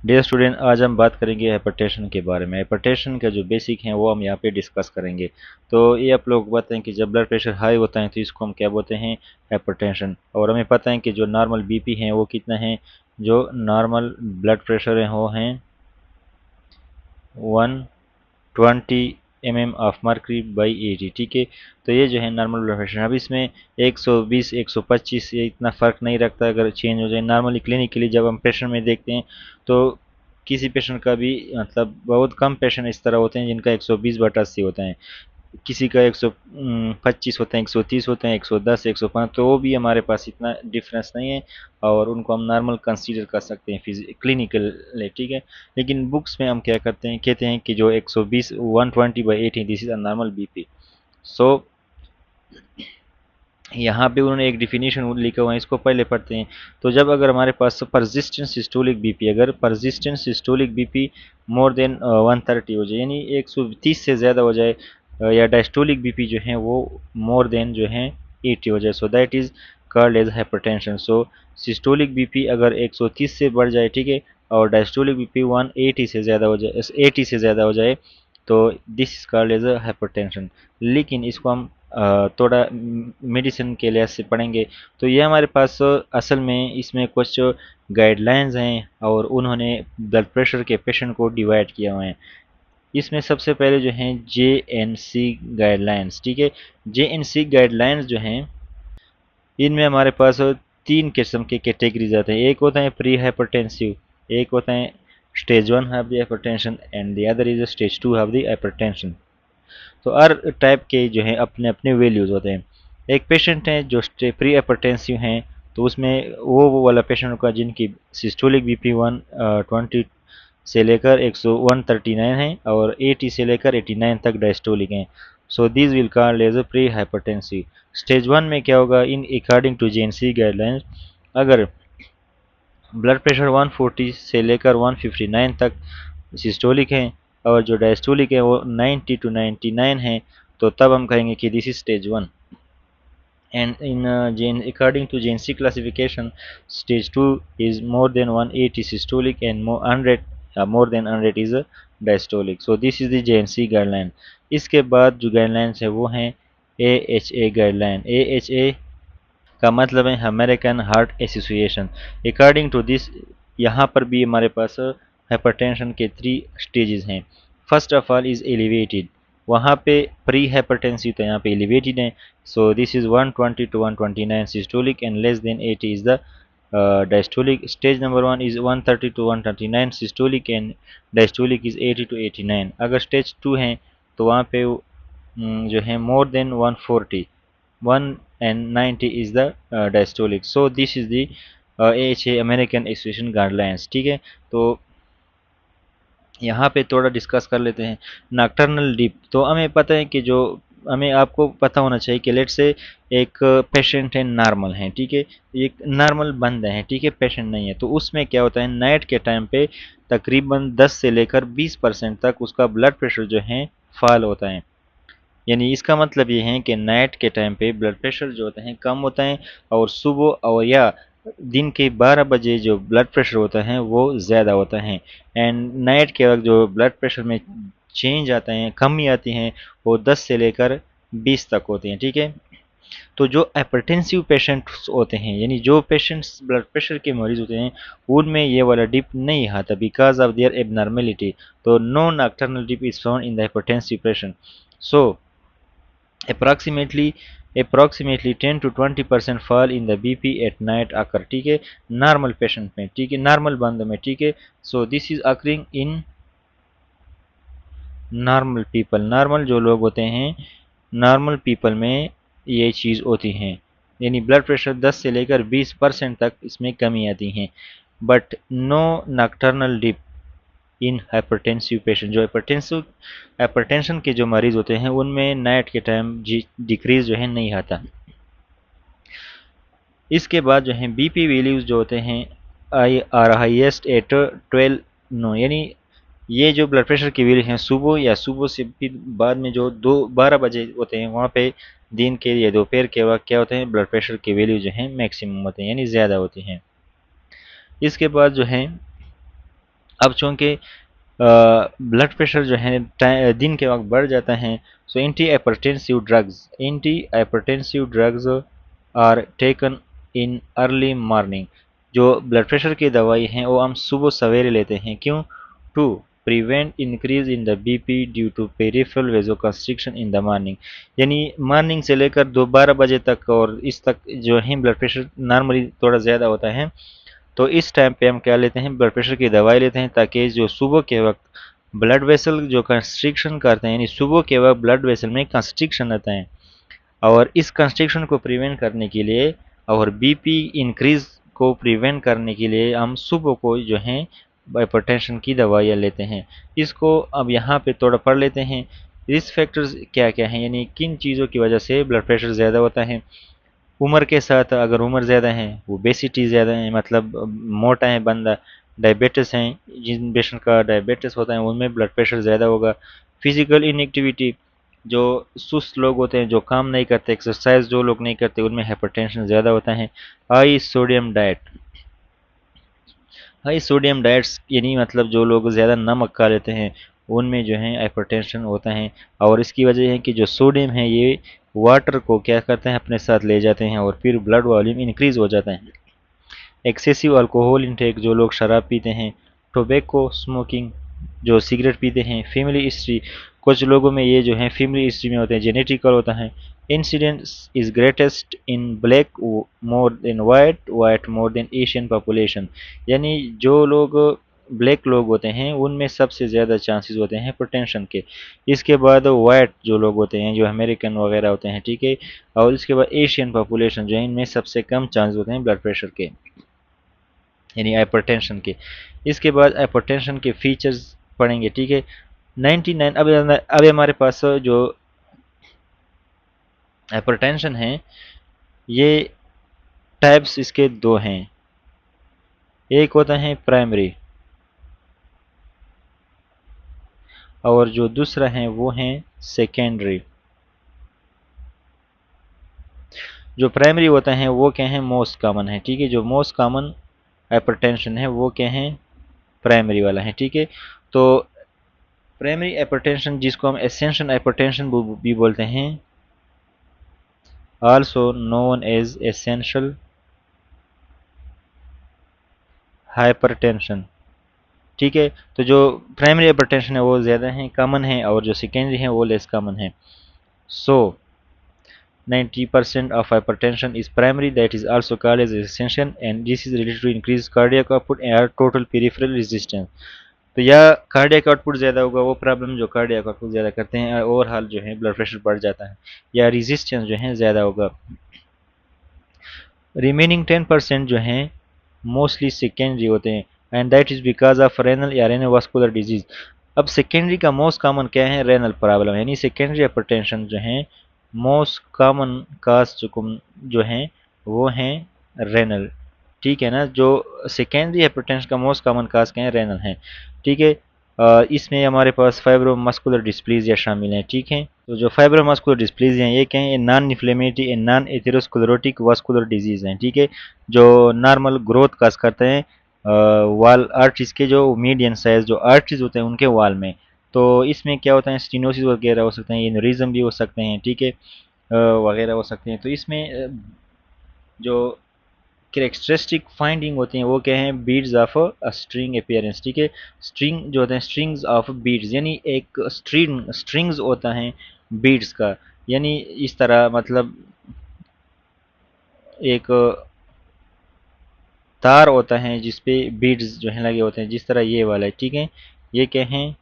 Dear student, आज हम बात करेंगे हाइपरटेंशन के बारे में। हाइपरटेंशन का जो बेसिक हैं वो हम यहाँ पे डिस्कस करेंगे। तो ये आप लोग बताएं कि जब ब्लड प्रेशर हाई होता है तो इसको हम क्या बोलते हैं? हाइपरटेंशन। और हमें पता है कि जो नॉर्मल बीपी है वो कितना है? जो नॉर्मल ब्लड प्रेशर है वो हैं 120 ऑफ मर्करी बाई 80। ठीक है, तो ये जो है नॉर्मल ब्लड प्रेशर। अब इसमें 120 125 ये इतना फ़र्क नहीं रखता अगर चेंज हो जाए। नॉर्मली क्लिनिकली जब हम पेशेंट में देखते हैं तो किसी पेशेंट का भी मतलब बहुत कम पेशेंट इस तरह होते हैं जिनका 120/80 होता है। किसी का 125 होते हैं, 130 होते हैं, 110, 105, तो वो भी हमारे पास इतना डिफरेंस नहीं है और उनको हम नॉर्मल कंसीडर कर सकते हैं क्लिनिकल। ठीक है, लेकिन बुक्स में हम क्या करते हैं, कहते हैं कि जो 120 120/80 this is a normal BP. So यहाँ पे उन्होंने एक डिफिनीशन लिखा हुआ है, इसको पहले पढ़ते हैं। तो जब अगर हमारे पास परसिस्टेंट सिस्टोलिक बीपी, अगर persistent systolic BP more than 130 हो जाए, यानी 130 से ज़्यादा हो जाए, या डायस्टोलिक बीपी जो है वो मोर देन जो है 80 हो जाए, so that is called as hypertension. So systolic BP अगर 130 से बढ़ जाए, ठीक है, और डायस्टोलिक बीपी 180 से ज़्यादा हो जाए, 80 से ज़्यादा हो जाए, तो this is called as a hypertension. लेकिन इसको हम थोड़ा मेडिसिन के लिहाज से पढ़ेंगे। तो ये हमारे पास असल में इसमें कुछ गाइडलाइंस हैं और उन्होंने ब्लड प्रेशर के पेशेंट को डिवाइड किया हुआ है। इसमें सबसे पहले जो हैं JNC गाइडलाइंस। ठीक है, JNC गाइडलाइंस जो हैं इनमें हमारे पास तीन किस्म के कैटेगरीज आते हैं। एक होता है प्री हाइपरटेंसिव, एक होता है stage 1 of the hypertension and the other is stage 2 of the hypertension. तो हर टाइप के जो है अपने अपने वैल्यूज़ होते हैं। एक पेशेंट है जो प्री हाइपरटेंसिव हैं, तो उसमें वो वाला पेशेंट होगा जिनकी सिस्टोलिक बीपी 120 से लेकर 139 है और 80 से लेकर 89 तक डायस्टोलिक हैं। So this will called as a pre hypertensive. Stage 1 में क्या होगा, in according to JNC guidelines, अगर ब्लड प्रेशर 140 से लेकर 159 तक सिस्टोलिक है और जो डायस्टोलिक है वो 90 टू 99 है, तो तब हम कहेंगे कि this is stage 1। And in according to JNC classification, stage 2 is more than 180 systolic and more than 100 is diastolic. So this is the JNC guideline. इसके बाद जो गाइडलाइंस है वो हैं AHA गाइडलाइन। AHA का मतलब है American Heart Association. According to this, यहाँ पर भी हमारे पास हाइपरटेंशन के 3 स्टेजेस हैं। First of all is elevated, वहाँ पे प्री हाइपरटेंसिव तो यहाँ पे एलिवेटेड है। So this is 120 to 129 systolic and less than 80 is the diastolic. Stage number 1 is 130 to 139 systolic and diastolic is 80 to 89। अगर स्टेज 2 है तो वहाँ पे जो है more than 140, 1 and 90 is the diastolic. So this is the AHA American association guidelines. ठीक है, तो यहाँ पे थोड़ा डिस्कस कर लेते हैं नॉकटर्नल डिप। तो हमें पता है कि जो हमें आपको पता होना चाहिए कि लेट से एक पेशेंट है, नॉर्मल है, ठीक है, एक नॉर्मल बंदा है, ठीक है, पेशेंट नहीं है, तो उसमें क्या होता है नाइट के टाइम पे तकरीबन 10 से लेकर 20% तक उसका ब्लड प्रेशर जो है फॉल होता है। यानी इसका मतलब ये है कि नाइट के टाइम पे ब्लड प्रेशर जो होते हैं कम होता है और सुबह और या दिन के 12 बजे जो ब्लड प्रेशर होता है वो ज़्यादा होता है। एंड नाइट के वक्त जो ब्लड प्रेशर में चेंज आते हैं, कमी आती हैं, वो 10 से लेकर 20 तक होती हैं। ठीक है, तो जो हाइपरटेंसिव पेशेंट्स होते हैं, यानी जो पेशेंट्स ब्लड प्रेशर के मरीज होते हैं, उनमें ये वाला डिप नहीं आता बिकॉज ऑफ देयर एबनॉर्मेलिटी। तो no nocturnal dip is found in the hypertensive patient. So approximately approximately 10 to 20% fall in the BP at night occur। ठीक है, नॉर्मल पेशेंट में, ठीक है, नॉर्मल बंदे में, ठीक है। So this is occurring in normal people. Normal जो लोग होते हैं, नॉर्मल पीपल में ये चीज़ होती हैं, यानी ब्लड प्रेशर 10 से लेकर 20% तक इसमें कमी आती है। But no nocturnal dip in hypertensive patient. जो हाइपरटेंशन के जो मरीज होते हैं उनमें नाइट के टाइम डिक्रीज जो है नहीं आता। इसके बाद जो है बीपी वैल्यूज जो होते हैं I are highest at 12 noon, यानी ये जो ब्लड प्रेशर की वैल्यू हैं सुबह या सुबह से फिर बाद में जो 12 बजे होते हैं वहाँ पे दिन के या दोपहर के वक्त क्या होते हैं ब्लड प्रेशर की वैल्यू जो है मैक्सिमम होते हैं, यानी ज़्यादा होती हैं। इसके बाद जो है अब चूँकि ब्लड प्रेशर जो है दिन के वक्त बढ़ जाता है, so anti hypertensive drugs are taken in early morning. जो ब्लड प्रेशर की दवाई हैं वो हम सुबह सवेरे लेते हैं, क्यों? To prevent increase in the BP due to peripheral vasoconstriction in the morning. यानी मॉर्निंग से लेकर 12 बजे तक और इस तक जो है ब्लड प्रेशर नॉर्मली थोड़ा ज़्यादा होता है। तो इस टाइम पे हम क्या लेते हैं, ब्लड प्रेशर की दवाई लेते हैं, ताकि जो सुबह के वक्त ब्लड वेसल जो कंस्ट्रिक्शन करते हैं, यानी सुबह के वक्त ब्लड वेसल में कंस्ट्रिक्शन रहता है, और इस कंस्ट्रिक्शन को प्रिवेंट करने के लिए और बीपी इंक्रीज को प्रिवेंट करने के लिए हम सुबह को जो है हाइपरटेंशन की दवाइयाँ लेते हैं। इसको अब यहाँ पे थोड़ा पढ़ लेते हैं। रिस्क फैक्टर्स क्या क्या हैं, यानी किन चीज़ों की वजह से ब्लड प्रेशर ज़्यादा होता है। उम्र के साथ, अगर उम्र ज़्यादा है, ओबेसिटी ज़्यादा है, मतलब मोटा है बंदा, डायबिटीज़ है, जिन पेशेंट का डायबिटीज़ होता है उनमें ब्लड प्रेशर ज़्यादा होगा। फिजिकल इनएक्टिविटी, जो सुस्त लोग होते हैं, जो काम नहीं करते, एक्सरसाइज जो लोग नहीं करते, उनमें हाइपरटेंशन ज़्यादा होता है। High sodium diet, high sodium diets यानी मतलब जो लोग ज़्यादा नमक खा लेते हैं उनमें जो है हाइपरटेंशन होता है। और इसकी वजह है कि जो सोडियम है ये वाटर को क्या करते हैं, अपने साथ ले जाते हैं, और फिर ब्लड वॉल्यूम इंक्रीज हो जाता है। एक्सेसिव अल्कोहल इंटेक, जो लोग शराब पीते हैं। टोबैको स्मोकिंग, जो सिगरेट पीते हैं। फैमिली हिस्ट्री, कुछ लोगों में ये जो है फैमिली हिस्ट्री में होते हैं, जेनेटिकल होता है। Incidence is greatest in black more than white, white more than Asian population. यानी जो लोग ब्लैक लोग होते हैं उनमें सबसे ज़्यादा चांसेस होते हैं हाइपरटेंशन के। इसके बाद वाइट जो लोग होते हैं, जो अमेरिकन वगैरह होते हैं, ठीक है, और इसके बाद एशियन पॉपुलेशन जो है, इनमें सबसे कम चांस होते हैं ब्लड प्रेशर के, यानी हाइपरटेंशन के। इसके बाद हाइपरटेंशन के फीचर्स पढ़ेंगे, ठीक है। 99 अब हमारे पास जो हाइपरटेंशन है, ये टाइप्स इसके दो हैं। एक होता है प्राइमरी, और जो दूसरा है वो है सेकेंडरी। जो प्राइमरी होता है वो क्या है, मोस्ट कॉमन है, ठीक है। जो मोस्ट कॉमन हाइपरटेंशन है वो क्या है, प्राइमरी वाला है, ठीक है। तो प्राइमरी हाइपरटेंशन, जिसको हम एसेंशियल हाइपरटेंशन भी बोलते हैं, also known as essential hypertension, ठीक है। तो जो प्राइमरी हाइपरटेंशन है वो ज़्यादा है, कॉमन है, और जो सेकेंडरी है वो लेस कॉमन है। सो 90% of hypertension is primary, that is also called as essential, and this is related to increased cardiac output and total peripheral resistance। तो या कार्डियक आउटपुट ज़्यादा होगा, वो प्रॉब्लम जो कार्डियक आउटपुट ज़्यादा करते हैं, ओवरऑल जो है ब्लड प्रेशर बढ़ जाता है, या रेजिस्टेंस जो है ज़्यादा होगा। रिमेनिंग 10% जो हैं मोस्टली सेकेंडरी होते हैं, and that is because of renal या रेनोवास्कुलर डिजीज। अब सेकेंडरी का मोस्ट कॉमन क्या है, रेनल प्रॉब्लम, यानी सेकेंडरी हाइपरटेंशन जो है मोस्ट कॉमन काज जो हैं वो हैं रेनल, ठीक है ना। जो सेकेंडरी हाइपरटेंशन का मोस्ट कॉमन काज क्या है, रेनल है, ठीक है। इसमें हमारे पास फाइब्रोमस्कुलर डिस्प्लेजिया शामिल हैं, ठीक है। तो जो फाइब्रोमस्कुलर डिस्प्लेजिया ये क्या है, ये non inflammatory and non atherosclerotic vascular disease हैं, ठीक है। जो नॉर्मल ग्रोथ काज करते हैं वाल आर्टरीज के, जो मीडियन साइज जो आर्टरीज होते हैं उनके वाल में। तो इसमें क्या होता है, स्टीनोसिस वगैरह हो सकते हैं, एन्यूरिज्म भी हो सकते हैं, ठीक है, वगैरह हो सकते हैं। तो इसमें जो कैरेक्टरिस्टिक फाइंडिंग होती हैं वो क्या है, बीड्स ऑफ स्ट्रिंग अपीयरेंस, ठीक है। स्ट्रिंग जो होते हैं, स्ट्रिंग्स ऑफ बीड्स, यानी एक स्ट्रिंग्स होता है बीड्स का, यानी इस तरह मतलब एक तार होता है जिसपे बीड्स जो है लगे होते हैं, जिस तरह ये वाला है, ठीक है। ये क्या है,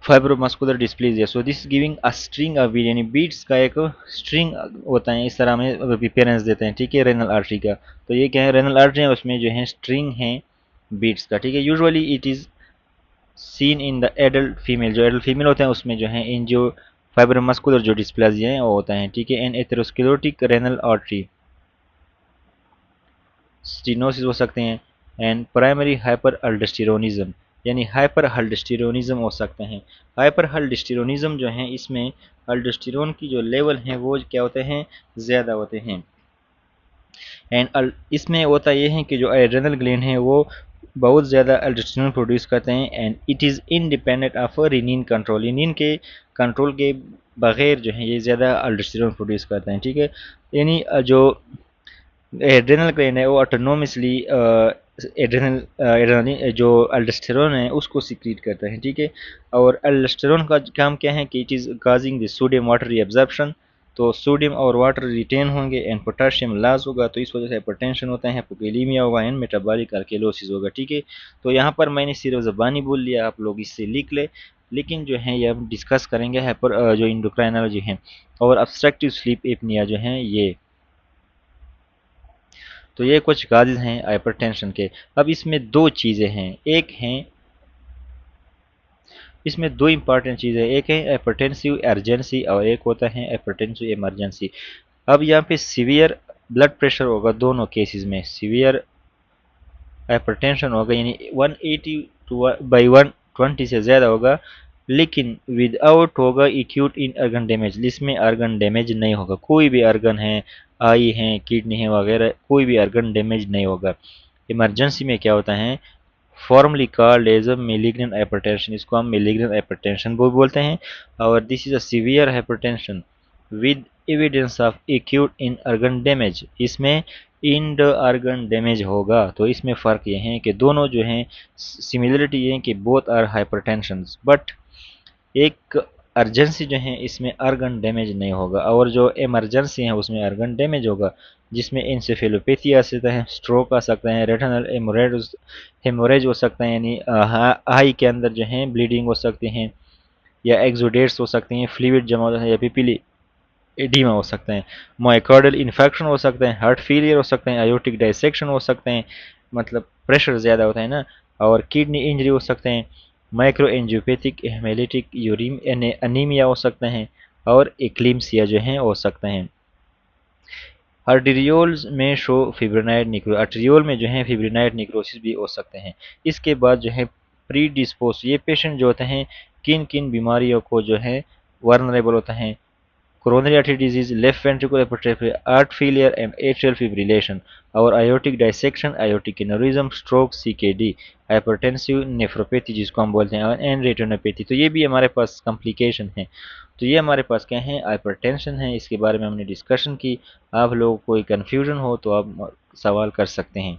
fibromuscular dysplasia. So this giving a string of Beed, यानी बीड्स का एक स्ट्रिंग होता है, इस तरह में अपीयरेंस देते हैं, ठीक है, रेनल आर्टरी का। तो ये क्या है, रेनल आर्टरी है, उसमें जो है स्ट्रिंग है बीड्स का, ठीक है। Usually it is seen in the adult female, जो एडल्ट फीमेल होते हैं उसमें जो है इन जो फाइब्रोमस्कुलर जो डिस्प्लेजिया है वो होता है, ठीक है। And atherosclerotic renal artery stenosis हो सकते हैं। एंड प्राइमरी हाइपर अल्डोस्टेरोनिज्म, यानी हाइपर अल्डोस्टेरोनिज्म हो सकते हैं। हाइपर अल्डोस्टेरोनिज्म जो है, इसमें अल्डोस्टेरोन की जो लेवल हैं वो क्या होते हैं, ज़्यादा होते हैं। एंड इसमें होता ये है कि जो एड्रेनल ग्लैंड है वो बहुत ज़्यादा अल्डोस्टेरोन प्रोड्यूस करते हैं and it is independent of renin control. Renin के कंट्रोल के बगैर जो है ये ज़्यादा अल्डोस्टेरोन प्रोड्यूस करते हैं, ठीक है। यानी जो एड्रेनल ग्लैंड है वो ऑटोनोमसली एड्रेनल एड्रेनलिन जो अल्डोस्टेरोन है उसको सीक्रेट करता है, ठीक है। और अल्डोस्टेरोन का काम क्या है कि it is causing the sodium water reabsorption, तो सोडियम और वाटर रिटेन होंगे एंड पोटेशियम लॉस होगा, तो इस वजह से हाइपरटेंशन होता है, हाइपोकैलेमिया होगा एंड मेटाबॉलिक अल्कैलोसिस होगा, ठीक है। तो यहाँ पर मैंने सिर्फ ज़बानी बोल लिया, आप लोग इससे लिख ले, लेकिन जो है ये हम डिस्कस करेंगे हाइपर जो इंडोक्राइनोलॉजी है और ऑब्स्ट्रक्टिव स्लीप एपनिया जो है ये। तो ये कुछ काजेज हैं हाइपरटेंशन के। अब इसमें दो चीज़ें हैं, एक हैं इसमें दो इंपॉर्टेंट चीज़ें, एक है हाइपरटेंसिव अर्जेंसी और एक होता है हाइपरटेंसिव इमरजेंसी। अब यहाँ पे सीवियर ब्लड प्रेशर होगा दोनों केसेस में, सीवियर हाइपरटेंशन होगा यानी 180 बाई 120 से ज़्यादा होगा, लेकिन विदाउट होगा एक्यूट इन अर्गन डैमेज, जिसमें अर्गन डैमेज नहीं होगा, कोई भी अर्गन है, आई है, किडनी है वगैरह, कोई भी अर्गन डैमेज नहीं होगा। इमरजेंसी में क्या होता है, formally called as a malignant hypertension, इसको हम मेलिग्नेंट हाइपरटेंशन बोलते हैं। और this is a severe hypertension with evidence of acute end organ damage, इसमें इंड अर्गन डैमेज होगा। तो इसमें फ़र्क ये है कि दोनों जो हैं सिमिलरिटी ये है कि बोथ आर हाइपरटेंशन, बट एक अर्जेंसी जो है इसमें अर्गन डैमेज नहीं होगा और जो इमरजेंसी है उसमें अर्गन डैमेज होगा, जिसमें इंसेफेलोपैथी आ सकता है, स्ट्रोक आ सकता है, रेटिनल हेमोरेज हो सकता है, यानी आई के अंदर जो है ब्लीडिंग हो सकती है, या एक्सोडेट्स हो सकती हैं, फ्लूइड जमा हो सकता है, या पिपिली एडीमा हो सकते हैं, माइकार्डियल इन्फेक्शन हो सकते हैं, हार्ट फेलियर हो सकते हैं, आयोटिक डायसेक्शन हो सकते हैं, मतलब प्रेशर ज़्यादा होता है ना, और किडनी इंजरी हो सकते हैं, माइक्रो एंजियोपैथिक हेमेलिटिक यूरिन अनीमिया हो सकते हैं, और एक्लिम्सिया जो हैं हो सकते हैं। आर्टेरियोल्स में शो फिब्रिनाइड निक्रो, आर्टेरियोल में जो है फिब्रिनाइड निक्रोसिस भी हो सकते हैं। इसके बाद जो है प्री डिस्पोज, ये पेशेंट जो होते हैं किन किन बीमारियों को जो है वर्नरेबल होता है, coronary artery disease, left ventricular hypertrophy, heart failure and atrial fibrillation, और aortic dissection, aortic aneurysm, stroke, CKD, hypertensive nephropathy जिसको हम बोलते हैं, एंड रेटिनोपैथी। तो ये भी हमारे पास कॉम्प्लिकेशन है। तो ये हमारे पास क्या है, हाइपरटेंशन है, इसके बारे में हमने डिस्कशन की। आप लोगों को कोई कन्फ्यूजन हो तो आप सवाल कर सकते हैं।